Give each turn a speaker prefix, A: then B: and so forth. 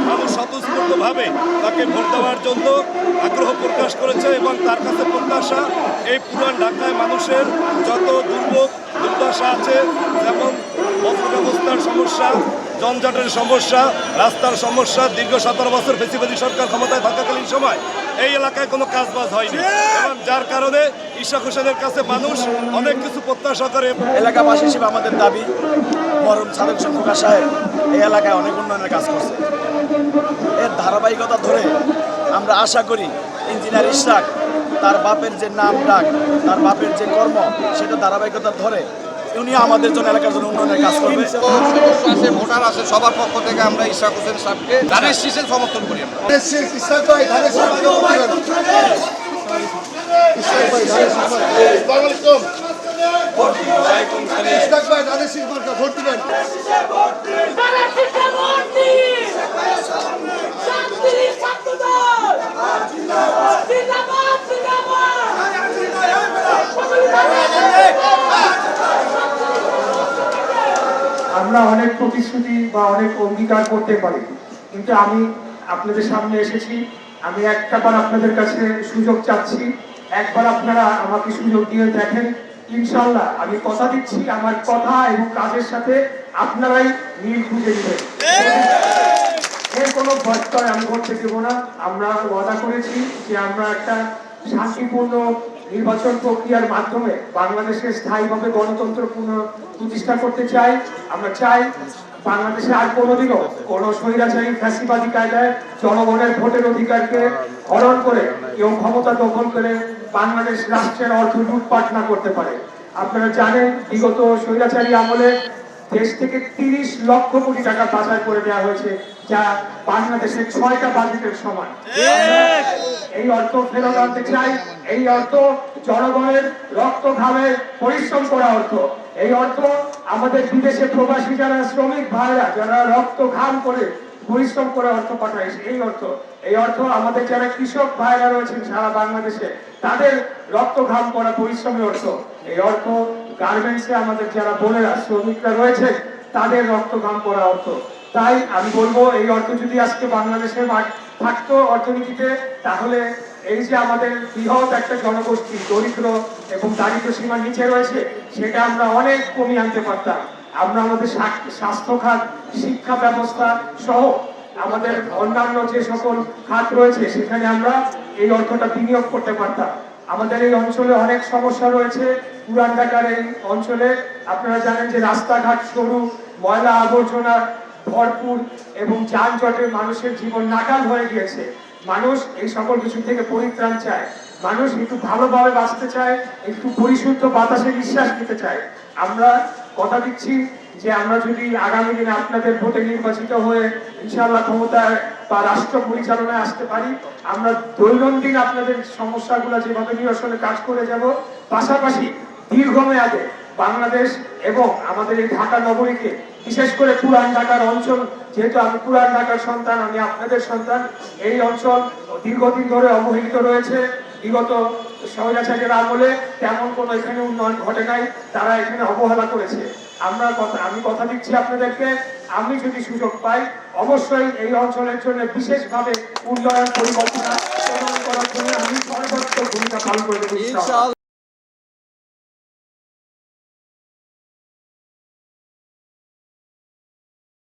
A: মানুষ স্বতঃস্ফূর্তভাবে তাকে ভোট দেওয়ার জন্য আগ্রহ প্রকাশ করেছে এবং তার কাছে প্রত্যাশা এই পুরান ঢাকায় মানুষের যত দুর্ভোগ দুর্দশা আছে, যেমন পথ ব্যবস্থার সমস্যা, যানজটের সমস্যা, রাস্তার সমস্যা, দীর্ঘ 17 বছর ফ্যাসিবাদী সরকার ক্ষমতায় থাকাকালীন সময় এই এলাকায় কোনো কাজবাজ হয়নি এবং যার কারণে ইশাক হোসেনের কাছে মানুষ অনেক কিছু প্রত্যাশা করে।
B: এলাকাবাসী হিসেবে আমাদের দাবি, মরহুম সাদেক হোসেন খোকা সাহেব এই এলাকায় অনেক উন্নয়নের কাজ করছে। এর ধারাবাহিকতা ধরে আমরা আশা করি ইঞ্জিনিয়ার ইশরাক তার বাপের যে নাম ডাক, তার বাপের যে কর্ম, সেটা ধারাবাহিকতা ধরে উনি আমাদের জন্য এলাকার জন্য উন্নয়নের কাজ করবে।
C: আছে, ভোটার আছে, সবার পক্ষ থেকে আমরা ইশরাক হোসেন সাহেবকে ধানের শীষে সমর্থন করি।
D: আমরা অনেক প্রতিশ্রুতি বা অনেক অঙ্গীকার করতে পারি, কিন্তু আমি আপনাদের সামনে এসেছি, আমি একটাবার আপনাদের কাছে সুযোগ চাচ্ছি, একবার আপনারা আমাকে সুযোগ দিয়ে দেখেন। ইনশাআল্লাহ আমি কথা দিচ্ছি, আমার কথা এবং কাজের সাথে আপনারাই মিল খুঁজে দিবেন। এর কোনো ভয় আমি করতে দেব না। আমরা ওয়াদা করেছি যে আমরা একটা শান্তিপূর্ণ নির্বাচন প্রক্রিয়ার মাধ্যমে বাংলাদেশে স্থায়ীভাবে গণতন্ত্র প্রতিষ্ঠা করতে চাই। আমরা চাই বাংলাদেশে আর কোনোদিনও কোনো স্বৈরাচারী ফ্যাসিবাদী কায়দায় জনগণের ভোটের অধিকারকে হরণ করে কেউ ক্ষমতা দখল করে বাংলাদেশ রাষ্ট্রের অর্থ লুটপাট না করতে পারে। আপনারা জানেন বিগত স্বৈরাচারী আমলে দেশ থেকে 30 লক্ষ কোটি টাকা পাচার করে দেওয়া হয়েছে, যা বাংলাদেশের 6টা বাজেটের সমান। এই অর্থ ফেরত আনতে চাই। এই অর্থ জনগণের রক্ত ঘামে পরিশ্রম করা অর্থ। এই অর্থ আমাদের বিদেশে প্রবাসী যারা শ্রমিক ভাইরা যারা রক্ত ঘাম করে পরিশ্রম করে অর্থ পাঠায়, এই অর্থ আমাদের যারা কৃষক ভাইরা রয়েছেন সারা বাংলাদেশে তাদের রক্ত ঘাম করা পরিশ্রমের অর্থ। এই অর্থ গার্মেন্টসে আমাদের যারা বোনেরা শ্রমিকরা রয়েছে তাদের রক্ত ঘাম করা অর্থ। তাই আমি বলবো এই অর্থ যদি আজকে বাংলাদেশের থাকতো অর্থনীতিতে, তাহলে এই যে আমাদের বৃহৎ একটা জনগোষ্ঠী দরিদ্র এবং দারিদ্র সীমার নিচে রয়েছে সেটা আমরা অনেক কমিয়ে আনতে পারতাম। আমরা আমাদের স্বাস্থ্য খাত, শিক্ষা ব্যবস্থা সহ আমাদের অন্যান্য যে সকল খাত রয়েছে সেখানে আমরা এই অর্থটা বিনিয়োগ করতে পারতাম। আমাদের এই অঞ্চলে অনেক সমস্যা রয়েছে। পুরান ঢাকার এই অঞ্চলে আপনারা জানেন যে রাস্তাঘাট সরু, ময়লা আবর্জনা ভরপুর এবং যানজটে মানুষের জীবন নাকাল হয়ে গিয়েছে। মানুষ এই সকল কিছু থেকে পরিত্রাণ চায়, মানুষ একটু ভালোভাবে বাঁচতে চায়, একটু পরিশুদ্ধ বাতাসে নিঃশ্বাস নিতে চায়। আমরা কথা দিচ্ছি যে আমরা যদি আগামী দিনে আপনাদের ভোটে নির্বাচিত হয়ে ইনশাআল্লাহ ক্ষমতায় বা রাষ্ট্র পরিচালনায় আসতে পারি, আমরা দৈনন্দিন আপনাদের সমস্যাগুলো যেভাবে নিরসনে কাজ করে যাব, পাশাপাশি দীর্ঘমেয়াদে বাংলাদেশ এবং আমাদের এই ঢাকা নগরীকে, বিশেষ করে পুরান ঢাকার অঞ্চল, যেহেতু আমি পুরান ঢাকার সন্তান, আমি আপনাদের সন্তান, এই অঞ্চল দীর্ঘদিন ধরে অবহেলিত রয়েছে। বিগত স্বৈরাচারের আমলে তেমন কোনো এখানে উন্নয়ন ঘটে নাই, তারা এখানে অবহেলা করেছে। আমি কথা দিচ্ছি আপনাদেরকে, আমি যদি সুযোগ পাই অবশ্যই এই অঞ্চলের জন্য বিশেষভাবে উন্নয়ন পরিকল্পনা প্রণয়ন করার জন্য আমি সর্বোচ্চ ভূমিকা পালন করে দেব।